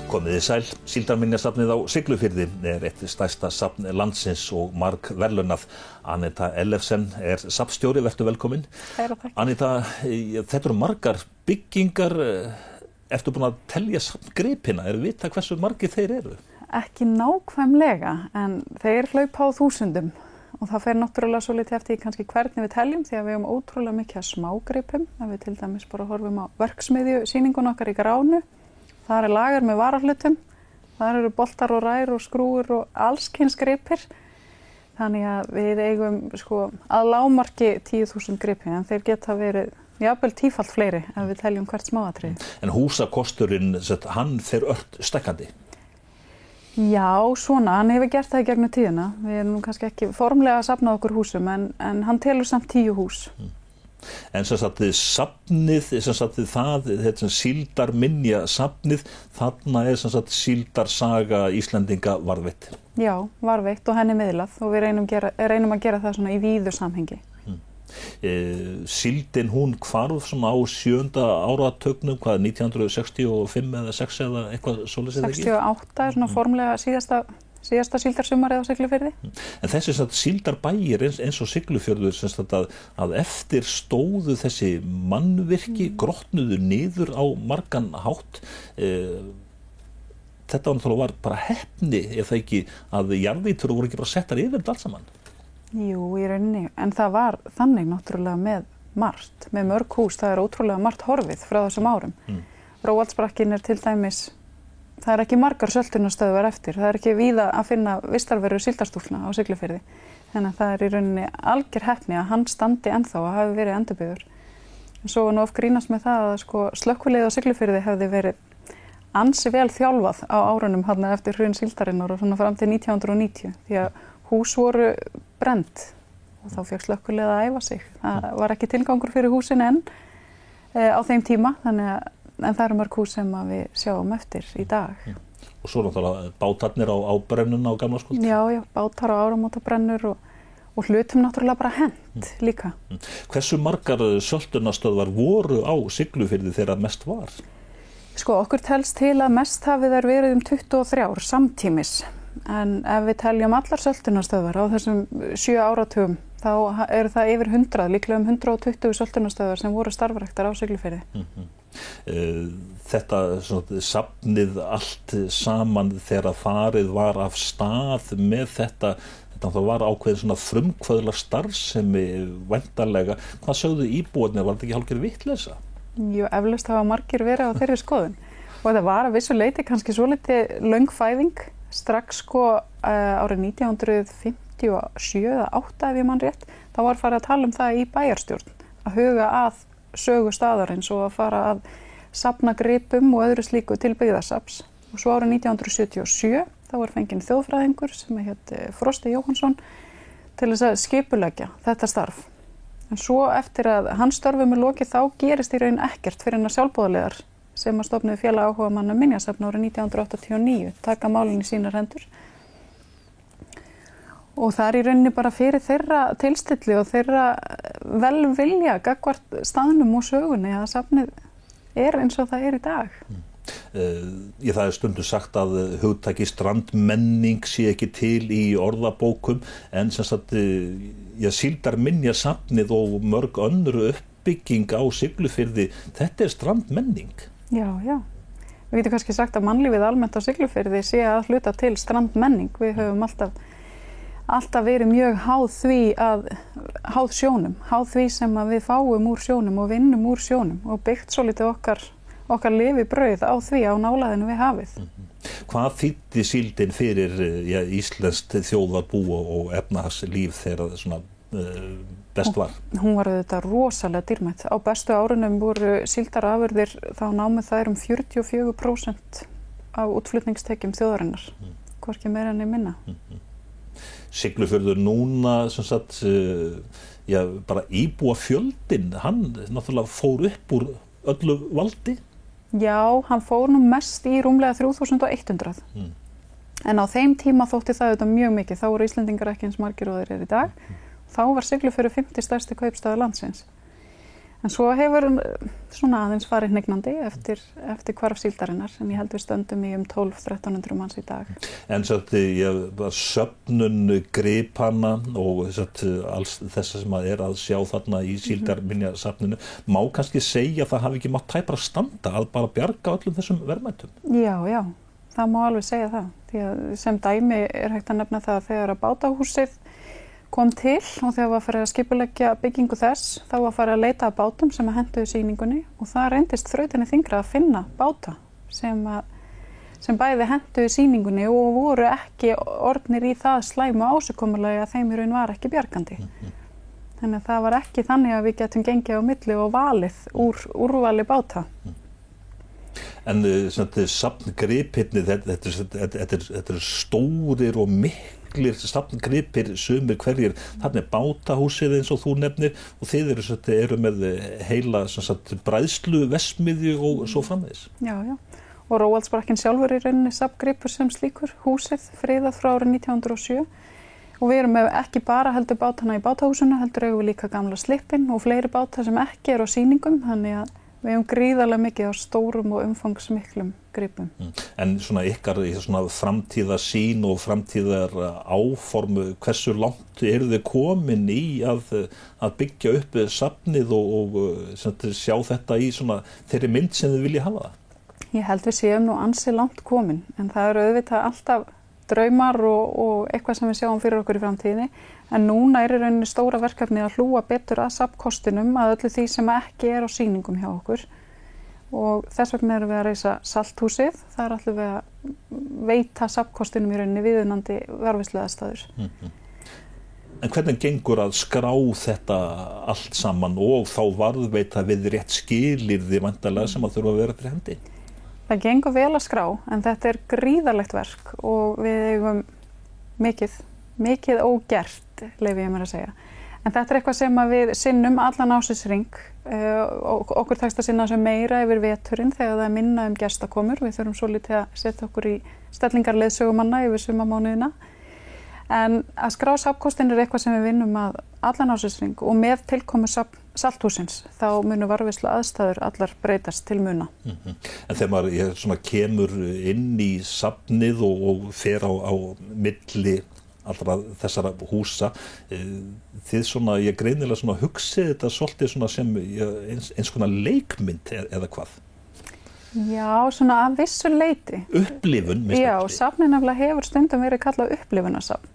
Komiði sæl, Síldarminjasafnið á Siglufirði eitt stærsta safn landsins og margverðlaunað. Anita Ellefsen safnstjóri, vertu velkomin. Anita, þetta margar byggingar, ertu búin að telja safngripina, vita hversu margir þeir eru? Ekki nákvæmlega, en þeir hlaupa á þúsundum og það fer náttúrulega svolítið eftir kannski hvernig við teljum því að við höfum ótrúlega mikið af smágripum, að við til dæmis bara horfum á verksmiðju sýningun okkar í Gránu. Það lager með varahlutum, það eru boltar og rær og skrúur og alls kyns gripir. Þannig að við eigum að lágmarki 10.000 gripi, en þeir geta verið jafnvel tífalt fleiri ef við teljum hvert smáatriði. En húsakosturinn, hann fer ört stækkandi? Já, svona, hann hefur gert það í gegnum tíðina. Við erum kannski ekki formlega að safna okkur húsum, en hann telur samt 10 hús. En safnið, þetta Síldarminjasafnið, þarna síldarsaga Íslendinga varðveitt. Já, varðveitt og henni miðlað og við reynum að gera það svona í víðu samhengi. Síldin hún hvarf svona á 7. áratugnum, 1965 eða 6 eða eitthvað svoleiðis eða ekki? 68 svona formlega síðasta síldarsumarið á Siglufirði. En þessi síldarbæir eins og Siglufjörður að eftir stóðu þessi mannvirki, grotnuðu niður á margan hátt. Þetta var bara heppni, ef það ekki að jarðýtur voru ekki bara settar yfir þetta allt saman. Jú, í rauninni, en það var þannig náttúrulega með margt, með mörg hús, það ótrúlega margt horfið frá þessum árum. Róaldsbrakkin til dæmis, það ekki margar söltunarstöðvar eftir, það ekki víða að finna vistarveru síldarstúlna á Siglufirði. Þannig að það í rauninni algjör heppni að hann standi ennþá að hafi verið endurbyggður. En svo nú grínast með það að slökkvilið á Siglufirði hefði verið ansi vel þjálfað á árunum þarna eftir hrun síldarinnar og svona fram til 1990, því að hús voru brennd og þá fékk slökkvilið að æfa sig. Það var ekki tilgangur fyrir húsin enn á þeim tíma, en það eru mörg hús sem við sjáum eftir í dag. Og svo náttúrulega bátarnir á brennuna á gamlárskvöld? Já, bátar á áramótabrennur og hlutum náttúrulega bara hent líka. Hversu margar söltunarstöðvar voru á Siglufirði þegar mest var? Okkur telst til að mest hafi þær verið 23 samtímis. En ef við teljum allar söltunarstöðvar á þessum 7 áratugum, þá eru það yfir 100, líklega 120 söltunarstöðvar sem voru starfræktar á Siglufirði. Þetta safnið allt saman þegar farið var af stað með þetta var ákveðin frumkvöðla starfsemi væntanlega. Hvað sögðu íbúarnir, var þetta ekki hálfgerð vitleysa? Jú, eflaust hafa margir verið á þeirri skoðun. Og þetta var að vissu leyti kannski svolítið löng fæðing. Strax árið 1957 eða 8 ef ég man rétt, þá var farið að tala það í bæjarstjórn, að huga að sögu staðarins og að fara að safna gripum og öðru slíku til byggðasafns. Og svo árið 1977, þá var fenginn þjóðfræðingur sem hét Frosti Jóhannsson til þess að skipuleggja þetta starf. En svo eftir að hans störfum lokið þá gerist í raun ekkert fyrir en að sjálfboðaliðar sem að stofnuðu félag áhugamanna minjasafna árið 1989, taka málin í sínar hendur. Og það í rauninni bara fyrir þeirra tilstilli og þeirra velvilja gagnvart staðnum og sögunni að safnið eins og það í dag. Það stundum sagt að hugtaki strandmenning sé ekki til í orðabókum, en Síldarminjasafnið og mörg önnur uppbygging á Siglufirði, þetta strandmenning. Já. Við getum kannski sagt að mannlífið almennt á Siglufirði sé að hluta til strandmenning. Við höfum alltaf verið mjög háð sjónum, háð því sem að við fáum úr sjónum og vinnum úr sjónum og byggt svolítið okkar lifibrauð á því á nálæðinu við hafið. Hvað þýddi síldin fyrir íslenskt þjóðarbú og efnahagslíf þegar best var? Hún var auðvitað rosalega dýrmætt. Á bestu árunum voru síldarafurðir, þá námu þær 44% af útflutningstekjum þjóðarinnar, hvorki meira en minna. Siglufjörður núna, bara íbúafjöldinn, hann náttúrulega fór upp úr öllu valdi? Já, hann fór nú mest í rúmlega 3100. En á þeim tíma þótti það auðvitað mjög mikið, þá voru Íslendingar ekki eins margir og þeir eru í dag. Þá var Siglufjörður 50 stærsti kaupstaður landsins. En svo hefur svona aðeins farið hnignandi eftir hvarf síldarinnar, en ég held við stöndum í 1200–1300 manns í dag. En söfnun gripanna og alls þessa sem að sjá þarna í síldarminjasafninu, má kannski segja að það hafi ekki mátt tæpara standa að bara bjarga öllum þessum verðmætum? Já, það má alveg segja það. Því að sem dæmi hægt að nefna það að þegar að bátahúsið kom til og þegar var farið að skipuleggja byggingu þess, þá var farið að leita að bátum sem að hentuðu sýningunni og það reyndist þrautinni þyngra að finna báta sem bæði hentuðu sýningunni og voru ekki orðnir í það slæmu ásigkomulagi að þeim í raun var ekki bjargandi. Þannig að það var ekki þannig að við getum gengið á milli og valið úr úrvali báta. En safngripirnir, þetta stórir og miklir safngripir sumir hverjir, þarna bátahúsið eins og þú nefnir og þið eru með heila bræðsluverksmiðju og svo framvegis. Já. Og Róaldsbrakkinn sjálfur í rauninni safngripur sem slíkur, húsið friðað frá árið 1907 og við erum með ekki bara heldur bátana í bátahúsinu, heldur eigum við líka gamla slippinn og fleiri báta sem ekki eru á sýningum, þannig að við hefum gríðarlega mikið á stórum og umfangsmiklum gripum. En svona ykkar framtíðarsýn og framtíðar áform, hversu langt eru þið komin í að byggja upp safnið og sjá þetta í svona þeirri mynd sem þið vilja hafa það? Ég held við séum nú ansi langt komin, en það eru auðvitað alltaf draumar og eitthvað sem við sjáum fyrir okkur í framtíðinni. En núna í rauninni stóra verkefni að hlúa betur að safnkostinum, að öllu því sem ekki á sýningum hjá okkur. Og þess vegna erum við að reisa salthúsið. Það ætlum við að veita safnkostinum í rauninni viðunandi varðveisluaðstæður. En hvernig gengur að skrá þetta allt saman og þá varðveita við rétt skilyrði væntanlega sem að þurfa að vera fyrir hendi? Það gengur vel að skrá, en þetta gríðarlegt verk og við eigum mikið ógert, leyfi ég mér að segja. En þetta eitthvað sem að við sinnum allan ársins og okkur tekst að sinna sem meira yfir veturinn þegar það minna gestakomur. Við þurfum svolítið að setja okkur í stellingar leiðsögumanna yfir sumarmánuðina. En að skrá safnkostin eitthvað sem við vinnum að allan ársins og með tilkomu salthúsins þá munu varðveislu aðstæður allar breytast til muna. En þegar maður kemur inn í safnið og fer á milli allra þessara húsa, þið ég greinilega hugsið þetta svolítið sem eins konar leikmynd eða hvað? Já, að vissu leyti. Upplifun? Já, safnið nefnilega hefur stundum verið kallað upplifunarsafn.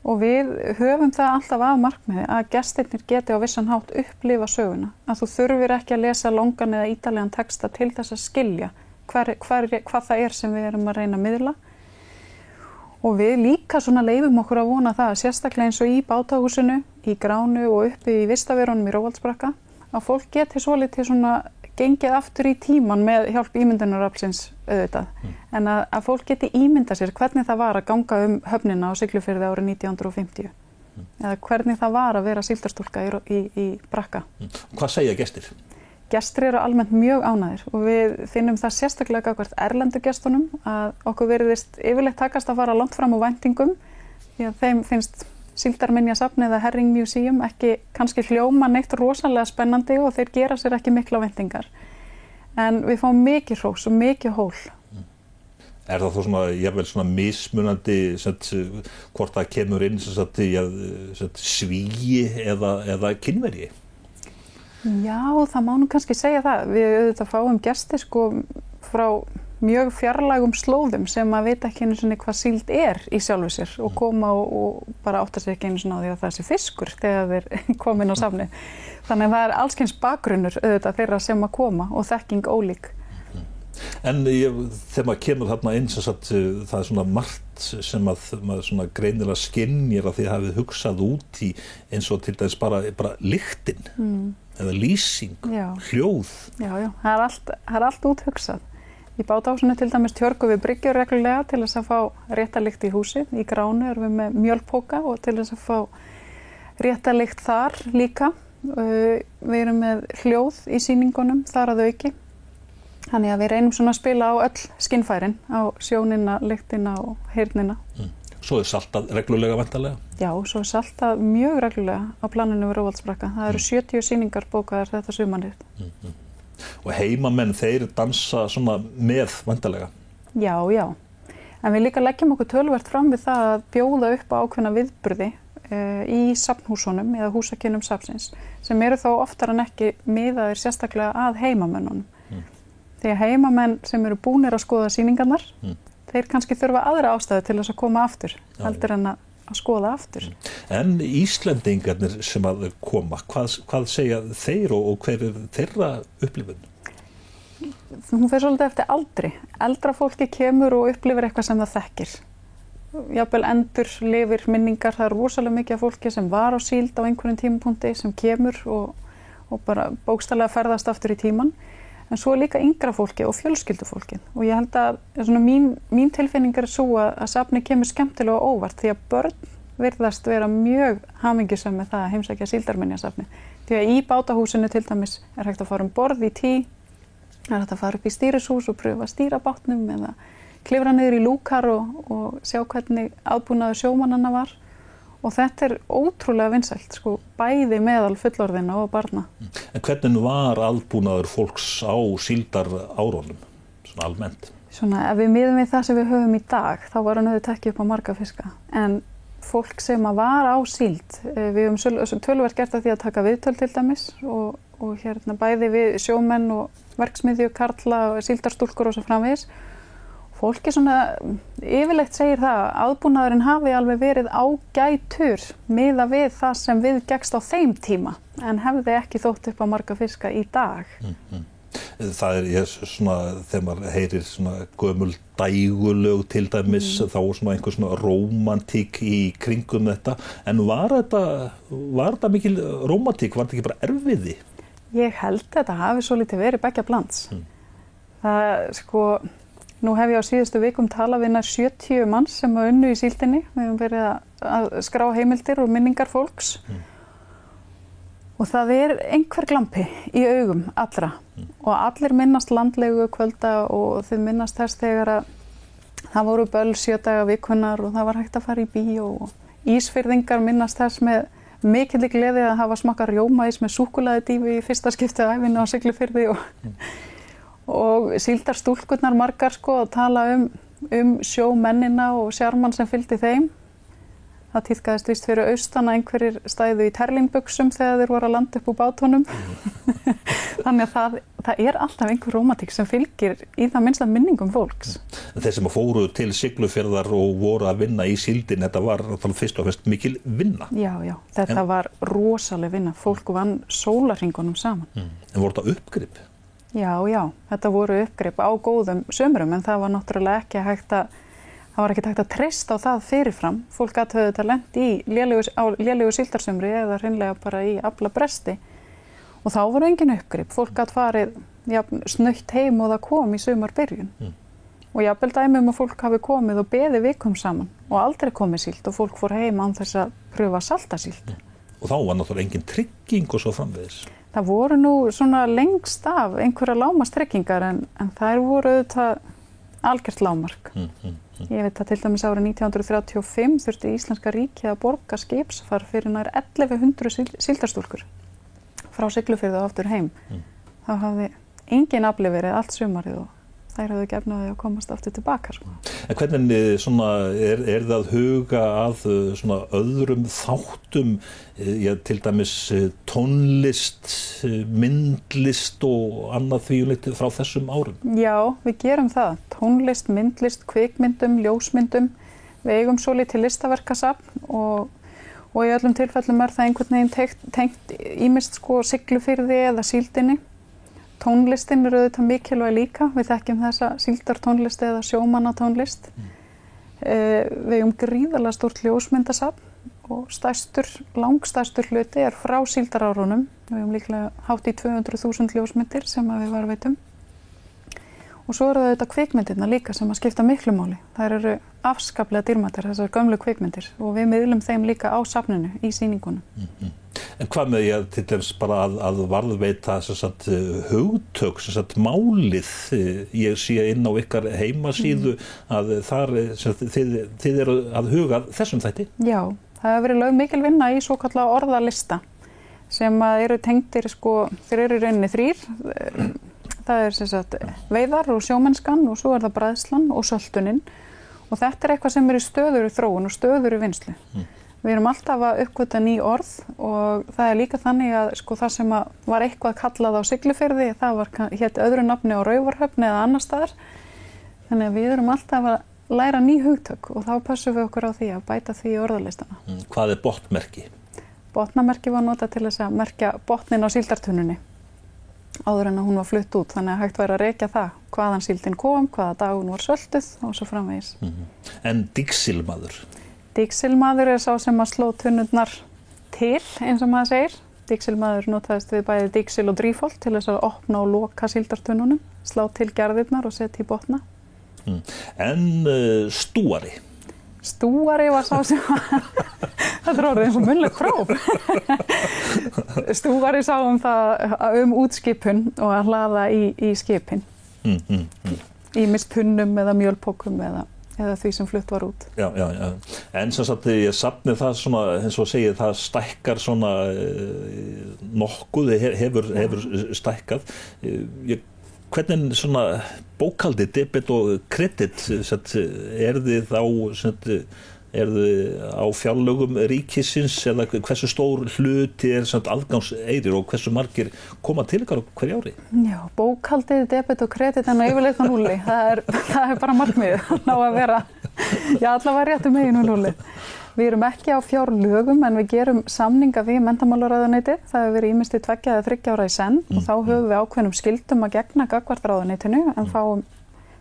Og við höfum það alltaf að markmiði að gestirnir geti á vissan hátt upplifa söguna. Að þú þurfir ekki að lesa langan eða ítarlegan texta til þess að skilja hvað það sem við erum að reyna að miðla. Og við líka leyfum okkur að vona það, sérstaklega eins og í bátahúsinu, í Gránu og uppi í Vistaverunum í Róaldsbrakka, að fólk geti svolítið gengið aftur í tíman með hjálp ímyndunaraflsins auðvitað. En að fólk geti ímyndað sér hvernig það var að ganga höfnina á Siglufirði árið 1950. Eða hvernig það var að vera síldarstúlka í Brakka. Hvað segja gestir? Gestir eru almennt mjög ánægðir og við finnum það sérstaklega gagnvart erlendu gestunum að okkur virðist yfirleitt takast að fara langt fram á væntingum því að þeim finnst síldarminjasafn eða Herring Museum ekki kannski hljóma neitt rosalega spennandi og þeir gera sér ekki mikla væntingar. En við fáum mikið hrós og mikið hól. Er það þó jafnvel mismunandi hvort það kemur inn Svíi eða Kínverji? Já, það má nú kannski segja það. Við auðvitað fáum gesti frá mjög fjarlægum slóðum sem að vita ekki einu sinni hvað síld í sjálfu sér og koma og bara átta sig ekki einu sinni á því að það sé fiskur þegar þeir komin á safnið. Þannig að það er alls kyns bakgrunnur auðvitað þeirra sem að koma og þekking ólík. En þegar maður kemur þarna inn það margt sem að maður greinilega skynjar að þið hafið hugsað út í eins og til dæmis bara lyktin eða lýsing, hljóð. Já, það er allt úthugsað. Í bátahúsinu til dæmis tjörgum við bryggjur reglulega til þess að fá réttalykt í húsið. Í Gránu erum við með mjölpóka og til þess að fá réttalykt þar líka. Við erum með hljóð í sýningunum þar að auki. Þannig að við reynum að spila á öll skynfærin, á sjónina, lyktina og heyrnina. Svo saltað reglulega væntanlega? Já, svo saltað mjög reglulega á planinu við Róvaldsbrakka. Það eru 70 sýningar bókaðar þetta sumarið. Og heimamenn, þeir dansa svona með væntanlega? Já, já. En við líka leggjum okkur töluvert fram við það að bjóða upp á ákveðna viðburði í safnhúsunum eða húsakynnum safnsins sem eru þó oftar en ekki miðaðir sérstaklega að heimamönnunum. Því að heimamenn sem eru búnir að skoða sýningarnar, þeir kannski þurfa aðra ástæðu til þess að koma aftur, heldur en að skoða aftur. En Íslendingarnir sem að koma, hvað segja þeir og hver er þeirra upplifun? Hún fer svolítið eftir aldri. Eldra fólki kemur og upplifir eitthvað sem það þekkir. Jafnvel endurlifir minningar, það er rosalega mikið af fólki sem var á síld á einhverjum tímapunkti sem kemur og bara bókstaflega ferðast aftur í tíman. En svo líka yngra fólki og fjölskyldufólki. Og ég held að svona mín tilfinning er svo að safnið kemur skemmtilega og óvart því að börn virðast vera mjög hamingjusöm með það að heimsækja síldarminjasafnið. Því að í bátahúsinu til dæmis er hægt að fara borð í tí, er hægt að fara upp í stýrishús og pröfa að stýra bátnum eða klifra niður í lúkar og sjá hvernig aðbúnaður sjómannanna var. Og þetta er ótrúlega vinsælt, sko, bæði meðal fullorðinna og barna. En hvernig var aðbúnaður fólks á síldarárunum, svona almennt? Svona, ef við miðum við það sem við höfum í dag, þá var hann auðvitað ekki upp á marga fiska. En fólk sem að var á síld, við höfum töluvert gert að því að taka viðtöl til dæmis og hérna bæði við sjómenn og verksmiðju, karla og síldarstúlkur og svo framvegis. Fólki svona yfirleitt segir það að aðbúnaðurinn hafi alveg verið ágætur miðað við það sem viðgekkst á þeim tíma en hefði ekki þótt upp á marga fiska í dag. Það er svona, þegar maður heyrir svona gömul dægulög til dæmis, þá svona einhver svona rómantík í kringum þetta. En var þetta mikil rómantík? Var þetta ekki bara erfiði? Ég held þetta hafi svo lítið verið beggja blands. Það sko... Nú hef ég á síðustu vikum talað við nær 70 manns sem að unnu í síldinni. Við höfum verið að skrá heimildir og minningar fólks. Og það er einhver glampi í augum allra. Og allir minnast landlegu kvölda og þau minnast þess þegar að það voru böll 7 daga vikunnar og það var hægt að fara í bíó. Ísfirðingar minnast þess með mikilli gleði að hafa smakkað rjómaís með súkkulaðidífi í fyrsta skipti á ævinni á Siglufirði og síldarstúlkurnar margar sko að tala um sjómennina og sjarmann sem fylgdi þeim. Það tíðkaðist víst fyrir austan að einhverjir stæðu í terlingbuxum þegar þeir voru að landa upp úr bátunum. Þannig að það er alltaf einhver rómantík sem fylgir í það minnsta minningum fólks. Þeir sem fóru til Siglufjarðar og voru að vinna í síldin, þetta var fyrst og fremst mikil vinna. Já, þetta var rosaleg vinna. Fólk vann sólarhringunum saman. En voru þetta uppgrip? Já, þetta voru uppgrip á góðum sumrum en það var náttúrulega ekki hægt að treysta á það fyrirfram. Fólk gat höfðu þetta lent í lélegu síldarsumri eða hreinlega bara í aflabresti. Og þá voru engin uppgrip. Fólk gat farið snautt heim og það kom í sumarbyrjun. Og jafnvel dæmi að fólk hafi komið og beðið vikum saman og aldrei komið síld og fólk fór heim án þess að pröfa að salta síld. Og þá var náttúrulega engin trygging og svo framvegis. Það voru nú svona lengst af einhverja lágmarkstryggingar en þær voru auðvitað algjört lágmark. Ég veit að til dæmis árið 1935 þurfti Íslenska ríkið að borga skipsfar fyrir nær 1100 síldarstúlkur frá Siglufirði og aftur heim. Þá hafði engin afli verið allt sumarið og þær hafðu ekki efni á því að komast aftur tilbaka. En hvernig svona, er það huga að svona öðrum þáttum, til dæmis tónlist, myndlist og annað því frá þessum árum? Já, við gerum það. Tónlist, myndlist, kvikmyndum, ljósmyndum. Við eigum svolítið listaverkasafn og í öllum tilfellum er það einhvern veginn tengt ýmist sko Siglufirði eða síldinni. Tónlistin er auðvitað mikilvæg líka. Við þekkjum þessa síldartónlist eða sjómannatónlist. Við eigum gríðarlega stórt ljósmyndasafn og langstærstur hluti er frá síldarárunum. Við eigum líklega hátt í 200.000 ljósmyndir sem við varðveitum. Og svo eru það auðvitað kvikmyndirna líka sem að skipta miklu máli. Þær eru afskaplega dýrmætar, þessar gömlu kvikmyndir og við miðlum þeim líka á safninu í sýningunum. En hvað með ég til dæmis bara að varðveita hugtök, málið, ég sé inn á ykkar heimasíðu að þar þið eru að huga þessum þætti? Já, það hefur verið lögð mikil vinna í svokallaða orðalista sem eru tengdir, þeir eru í rauninni 3. Það veiðar og sjómennskan og svo það bræðslan og söltunin og þetta eitthvað sem í stöðugri þróun og stöðugri vinnslu. Við erum alltaf að uppgötva ný orð og það líka þannig að það sem var eitthvað kallað á Siglufirði, það hét öðru nafni á Raufarhöfn eða annar staðar. Þannig að við erum alltaf að læra ný hugtök og þá passum við okkur á því að bæta því í orðalistana. Hvað botnmerki? Botnamerki var notað til þess að merkja botnin á síldartunnunni áður en að hún var flutt út, þannig að hægt væri að rekja það hvaðan síldin kom, hvaða dag hún var söltuð og svo framvegis. En dígsilmaður? Dígsilmaður sá sem að sló tunnurnar til, eins og maður segir. Dígsilmaður notaðist við bæði dígsil og drífolt til þess að opna og loka síldartunnunum, slá til gerðirnar og setja í botna. En stúari? Stúari var sá sem þetta orðið eins og munnlegt próf. Stúari sá það útskipun og að hlaða í skipin. Ýmist tunnum eða mjölpokum eða því sem flutt var út. Já. En sem sagt, ég safnið það svona, eins og segið, það stækkar svona nokkuð, hefur stækkað. Hvernig svona bókhaldi, debit og kredit, þið á fjárlögum ríkisins eða hversu stór hluti aðgangseyrir og hversu margir koma til ykkar hverju ári? Já, bókhaldið, debit og kredit en yfirleitt á núlli. Það er bara markmiðið að ná að vera, allavega réttu megin á núlli. Við erum ekki á fjárlögum en við gerum samninga við menntamálaráðuneytið. Það hefur verið ýmist í 2 eða 3 ára í senn og þá höfum við ákveðnum skyldum að gegna gagnvart ráðuneytinu en fáum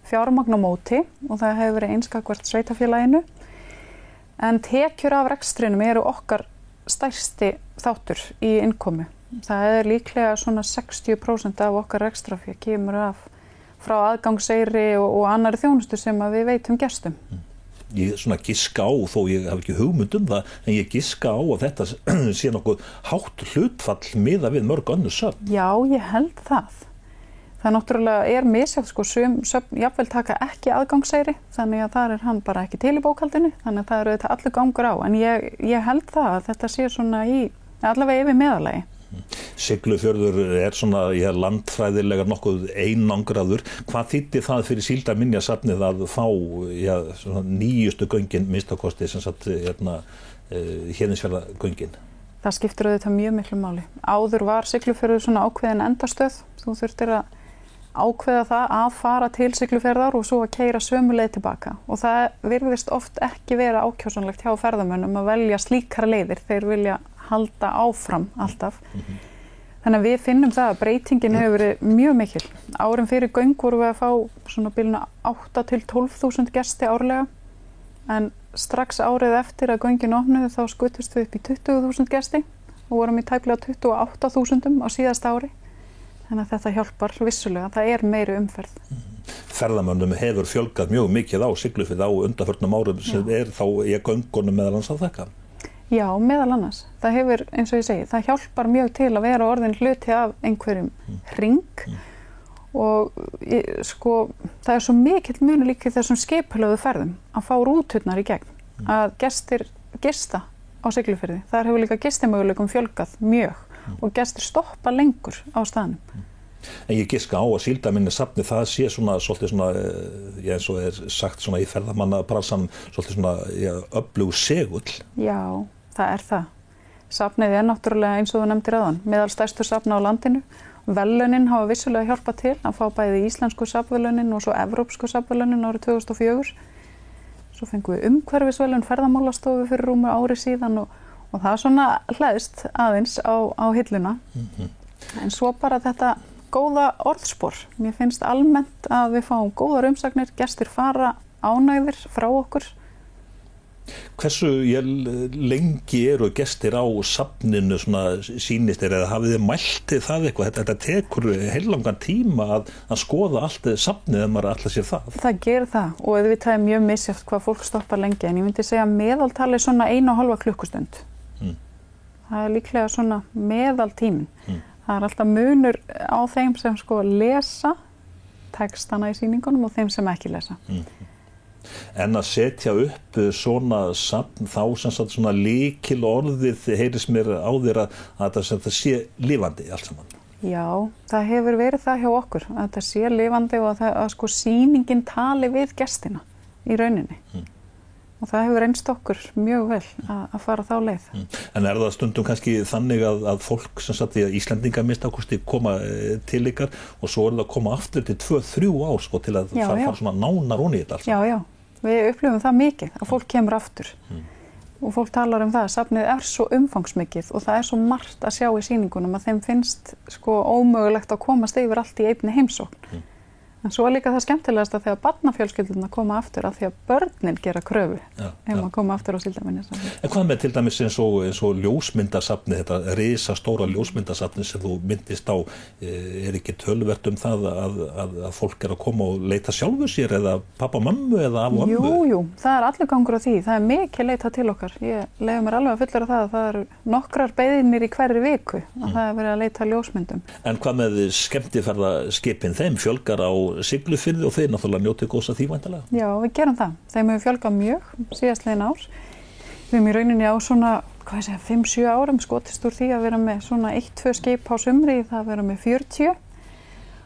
fjármagn á móti og það hefur verið eins gagnvart sveitarfélaginu. En tekjur af rekstrinum eru okkar stærsti þáttur í innkomu. Það líklega svona 60% af okkar rekstrafé kemur frá aðgangseyri og annarri þjónustu sem við veitum gestum. Ég svona giska á, þó ég hef ekki hugmynd það, en ég giska á að þetta sé nokkuð hátt hlutfall miðað við mörg önnur söfn. Já, ég held það. Það náttúrulega misjafnt, sum söfn jafnvel taka ekki aðgangseyri, þannig að þar hann bara ekki til í bókhaldinu, þannig að það auðvitað allur gangur á. En ég held það að þetta sé svona allavega yfir meðallagi. Siglufjörður svona landfræðilega nokkuð einangraður. Hvað þýddi það fyrir Síldarminjasafnið að fá nýjustu göngin, minnstakosti Héðinsfjarðargöngin? Það skiptir auðvitað mjög miklu máli. Áður var Siglufjörður svona ákveðin endastöð. Þú þurftir að ákveða það að fara til Siglufjarðar og svo að keyra sömu leið tilbaka. Og það virðist oft ekki vera ákjósanlegt hjá ferðamönnum að velja slíkar leiðir. Þeir vilja halda áfram alltaf. Þannig að við finnum það að breytingin hefur verið mjög mikil. Árin fyrir göng vorum við að fá svona bilna 8 til 12.000 gesti árlega en strax árið eftir að göngin opnuðu þá skutust við upp í 20.000 gesti og vorum í tæplega 28.000 á síðasta ári. Þannig að þetta hjálpar vissulega. Það meiri umferð. Ferðamönnum hefur fjölgað mjög mikið á Siglufirði á undanförnum árum sem þá í göngunum meðal annars að þakka. Já, meðal annars. Það hefur, eins og ég segi, það hjálpar mjög til að vera orðin hluti af einhverjum hring og það svo mikill munur líka í þessum skipulögðu ferðum að fá rúturnar í gegn, að gestir gista á Siglufirði. Þar hefur líka gistimöguleikum fjölgað mjög og gestir stoppa lengur á staðnum. En ég giska á að Síldarminjasafnið það sé svolítið eins og sagt í ferðamannabralsan svolítið öflug segull. Já, það það. Safnið náttúrulega eins og þú nefndir áðan, meðal stærstu safna á landinu. Verðlaunin hafa vissulega hjálpað til að fá bæði íslensku safnverðlaunin og svo evrópsku safnverðlaunin árið 2004. Svo fengum við umhverfisverðlaun ferðamálastofu fyrir rúmu ári síðan og það hleðst aðeins á hilluna. En svo bara þetta góða orðspor. Mér finnst almennt að við fáum góðar umsagnir, gestir fara ánægðir frá okkur Hversu lengi eru gestir á safninu svona sýnist eða hafið þið mælt það eitthvað? Þetta tekur heillangan tíma að skoða allt safnið ef maður ætlar sér það. Það gerir það og auðvitað er mjög misjafnt hvað fólk stoppar lengi en ég myndi segja meðaltali svona 1,5 klukkustund. Það er líklega svona meðaltíminn. Það er alltaf munur á þeim sem lesa textana í sýningunum og þeim sem ekki lesa. En að setja upp svona safn þá sem sagt svona lykil orðið heyrist mér á þér að þetta sé lifandi allt saman. Já, það hefur verið það hjá okkur að þetta sé lifandi og að sýningin tali við gestina í rauninni. Og það hefur reynst okkur mjög vel að fara þá leið. En er það stundum kannski þannig að fólk sem sagt í Íslendinga minnstakosti koma til ykkar og svo er það að koma aftur til 2-3 ár til að það fara svona nánar onni í þetta alls? Já, við upplifum það mikið að fólk kemur aftur og fólk talar það að safnið er svo umfangsmikið og það er svo margt að sjá í sýningunum að þeim finnst ómögulegt að komast yfir allt í einni heimsókn. En svo er líka það skemmtilegast að þegar barnafjölskyldurnar koma aftur af því að börnin gera kröfu ef maður koma aftur á Síldarminjasafnið. En hvað með til dæmis eins og ljósmyndasafni, þetta risastóra ljósmyndasafni sem þú myndist á, er ekki töluvert það að fólk er að koma og leita sjálfu sér eða pappa, mömmu eða af og ömmu? Jú, það er allur gangur á því. Það er mikið leitað til okkar. Ég leyfi mér alveg að fullera það eru nokkrar beiðnir í hverri viku að það er verið að leita ljósmyndum. En hvað með skemmtiferðaskipin? Þeim fjölgar á Siglufirði og þeir náttúrulega njótið góðs af því væntanlega. Já, við gerum það. Þeim hefur fjölgað mjög síðastliðin ár. Við erum í rauninni á svona, 5-7 árum skotist úr því að vera með svona 1-2 skip á sumri, það vera með 40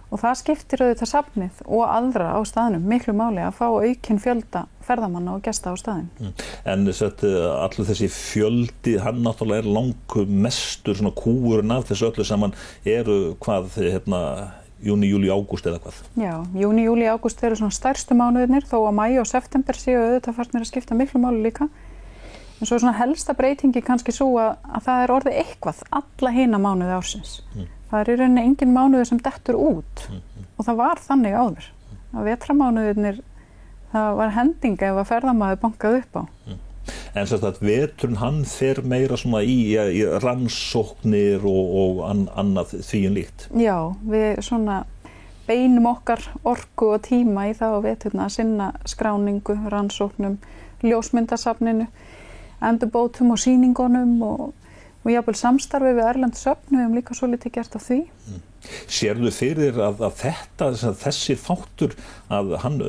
og það skiptir auðvitað safnið og aðra á staðnum miklu máli að fá aukinn fjölda ferðamanna og gesta á staðinn. En allur þessi fjöldi, hann náttúrulega er langmestur svona kúurinn af þessu öllu saman eru júní, júlí, ágúst eða hvað? Já, júní, júlí, ágúst eru svona stærstu mánuðirnir þó að maí og september séu auðvitað farnir að skipta miklu máli líka. En svo svona helsta breytingi kannski svo að það er orðið eitthvað alla hina mánuði ársins. Það er í rauninni engin mánuður sem dettur út og það var þannig áður. Að vetramánuðirnir, það var hending ef að ferðamaður bankaði upp á. En veturinn hann fer meira svona í rannsóknir og annað því líkt. Já, við svona beinum okkar orku og tíma í það á veturna að sinna skráningu, rannsóknum, ljósmyndasafninu, endurbótum og sýningunum og jafnvel samstarfi við erlendu söfn, við hefum líka svolítið gert af því. Sérðu fyrir að þessi þáttur að hann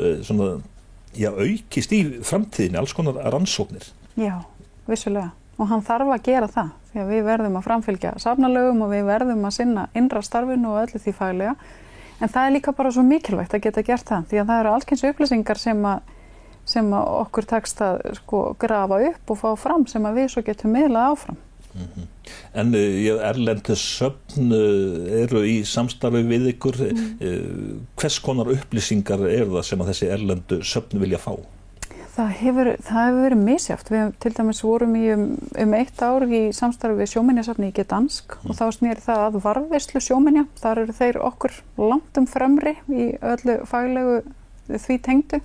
aukist í framtíðinni, alls konar rannsóknir? Já, vissulega. Og hann þarf að gera það því að við verðum að framfylgja safnalögum og við verðum að sinna innra starfinu og öllu því faglega. En það er líka bara svo mikilvægt að geta gert það því að það eru alls kyns upplýsingar sem að okkur tekst að grafa upp og fá fram sem að við svo getum miðlað áfram. En erlendu söfn eru í samstarfi við ykkur. Hvers konar upplýsingar eru það sem að þessi erlendu söfn vilja fá? Það hefur verið misjafnt. Við til dæmis vorum í 1 ár í samstarfi við sjóminjasafni í Gdansk og þá sneri það að varðveislu sjóminja. Þar eru þeir okkur langt fremri í öllu faglegu því tengdu.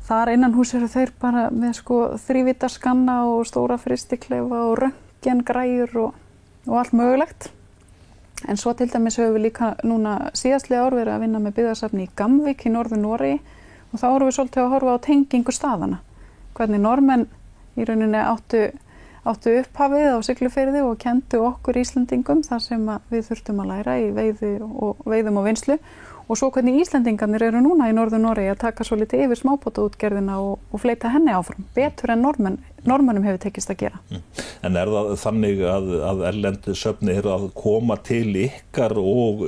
Þar innan hús eru þeir bara með þrívíddarskanna og stóra frystiklefa og röntgengræjur og allt mögulegt. En svo til dæmis höfum við líka núna síðastliðið ár verið að vinna með byggðasafni í Gamvík í Norður-Noregi og þá erum við svolítið að horfa á tengingu staðana. Hvernig Norðmenn í rauninni áttu upphafið á Siglufirði og kenndu okkur Íslendingum þar sem við þurftum að læra í veiðum og vinnslu. Og svo hvernig Íslendingarnir eru núna í Norður-Noregi að taka svo litið yfir smábátaútgerðina og fleyta henni áfram. Betur en Norðmönnum hefur tekist að gera. En er það þannig að erlendu söfni eru að koma til ykkar og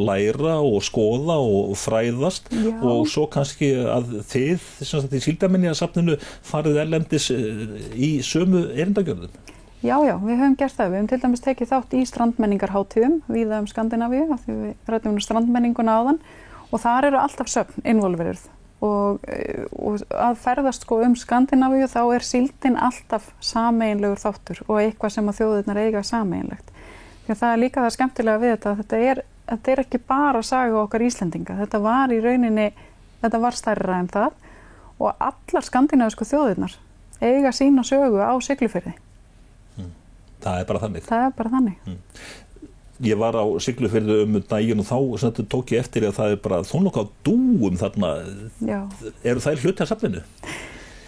læra og skoða og fræðast? Já. Og svo kannski að þið í Síldarminjasafninu farið erlendis í sömu erindagjörðum? Já, við höfum gert það. Við höfum til dæmis tekið þátt í strandmenningarhátíðum víða Skandinavíu af því við ræddum strandmenninguna áðan og þar eru alltaf söfn involveruð og að ferðast Skandinavíu þá er síldin alltaf sameiginlegur þáttur og eitthvað sem að þjóðirnar eiga sameiginlegt. Því að það er líka það skemmtilega við þetta að þetta er ekki bara saga okkar Íslendinga. Þetta var stærra en það og allar skandinavísku þjóðirnar eiga sína sögu á Siglufirði. Það bara þannig. Það bara þannig. Ég var á Siglufirði daginn og þá tók ég eftir að það bara þó nokkuð á dúum þarna. Já. Eru það hluti af safninu?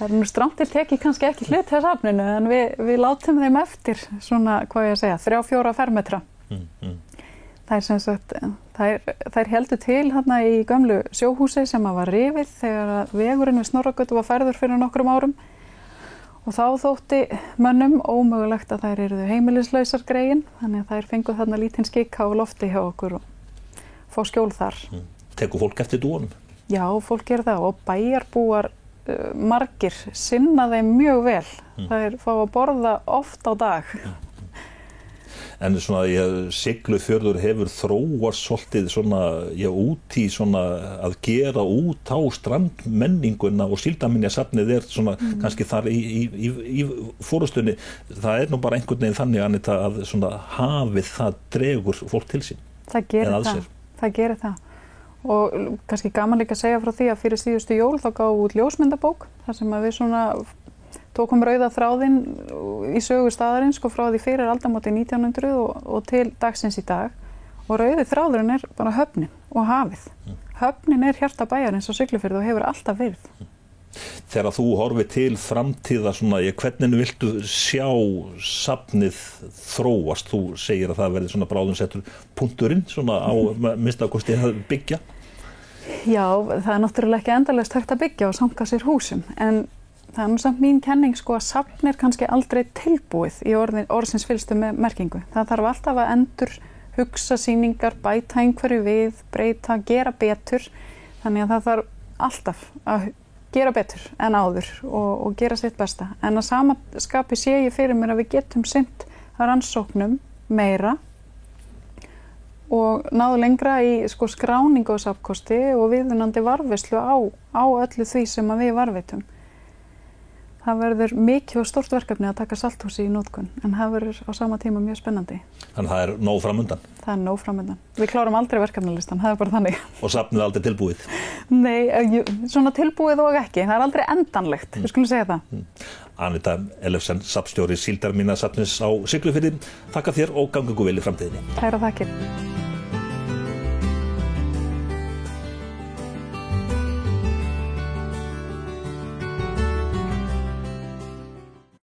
Það nú strangt til tekið kannski ekki hluti af safninu, en við látum þeim eftir svona, hvað ég að segja, 3-4 fermetra. Það sem sagt, þær heldur til þarna í gömlu sjóhúsi sem var rifið þegar vegurinn við Snorragötu var færður fyrir nokkrum árum. Og þá þótti mönnum ómögulegt að þær yrðu heimilislausar greiðin, þannig að þær fengu þarna lítinn skikka á lofti hjá okkur og fá skjól þar. Tekur fólk eftir dúunum? Já, fólk það og bæjarbúar margir sinna þeim mjög vel. Þær fá að borða oft á dag. En svona, Siglufjörður hefur þróast svolítið svona, út í svona að gera út á strandmenninguna og síldarminjasafnið svona kannski þar í fórustunni. Það nú bara einhvern veginn þannig, Anita, að svona hafið það dregur fólk til sín. Það gerir það. Það gerir það. Og kannski gaman líka að segja frá því að fyrir síðustu jól þá gáum út ljósmyndabók, þar sem að við svona tókum rauða þráðinn í sögu staðarins frá því fyrir aldamótin 1900 og til dagsins í dag. Og rauði þráðurinn bara höfnin og hafið. Höfnin hjarta bæjarins á Siglufirði og hefur alltaf verið. Þegar þú horfir til framtíða, hvernig viltu sjá safnið þróast? Þú segir að það verði svona bráðum settur punkturinn á minnstakosti að byggja. Já, það náttúrulega ekki endalaust hægt að byggja og sanga sér húsum, en það nú samt mín kenning að safn kannski aldrei tilbúið í orðsins fyllstu merkingu. Það þarf alltaf að endur hugsa sýningar, bæta einhverju við, breyta, gera betur. Þannig að það þarf alltaf að gera betur en áður og gera sitt besta. En að sama skapi sé ég fyrir mér að við getum sinnt rannsóknum meira og náðu lengra í skráningu og safnkosti og viðunandi varðveislu á öllu því sem við varðveitum. Það verður mikið og stórt verkefni að taka salthúsi í notkun, en það verður á sama tíma mjög spennandi. Þannig að það nóg framundan? Það nóg framundan. Við klárum aldrei verkefnalistan, það bara þannig. Og safnið aldrei tilbúið? Nei, svona tilbúið og ekki. Það aldrei endanlegt, við skulum segja það. Anita Ellefsen, safnstjóri Síldarminjasafnsins á Siglufirði. Þakka þér og gangi ykkur vel í framtíðinni. Kærar þakkir.